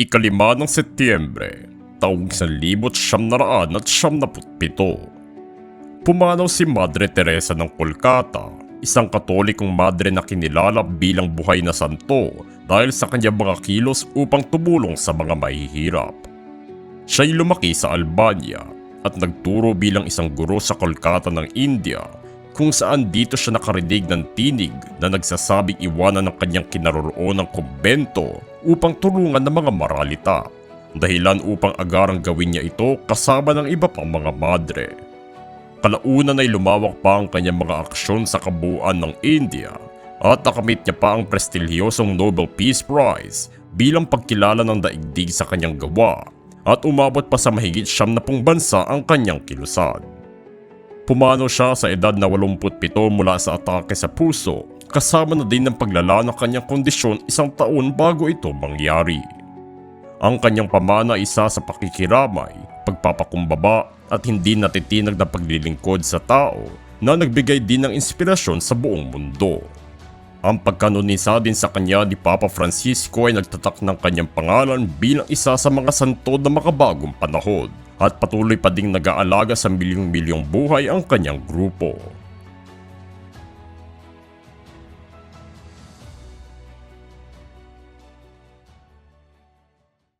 Ikalima ng Setyembre, taong 1997. Pumanaw si Madre Teresa ng Kolkata, isang katolikong madre na kinilala bilang buhay na santo dahil sa kanyang mga kilos upang tumulong sa mga mahihirap. Siya'y lumaki sa Albania at nagturo bilang isang guro sa Kolkata ng India, kung saan dito siya nakarinig ng tinig na nagsasabing iwanan ng kanyang kinaroroon ng kumbento upang tulungan ng mga maralita, dahilan upang agarang gawin niya ito kasama ng iba pang mga madre. Kalaunan ay lumawak pa ang kanyang mga aksyon sa kabuuan ng India at nakamit niya pa ang prestilyosong Nobel Peace Prize bilang pagkilala ng daigdig sa kanyang gawa, at umabot pa sa mahigit 70 bansa ang kanyang kilusan. Pumanaw siya sa edad na 87 mula sa atake sa puso, kasama na din ng paglala ng kanyang kondisyon 1 taon bago ito mangyari. Ang kanyang pamana ay isa sa pakikiramay, pagpapakumbaba at hindi natitinag na paglilingkod sa tao na nagbigay din ng inspirasyon sa buong mundo. Ang pagkanonisa din sa kanya ni Papa Francisco ay nagtatak ng kanyang pangalan bilang isa sa mga santo na makabagong panahon, at patuloy pa ding nag-aalaga sa milyong-milyong buhay ang kanyang grupo.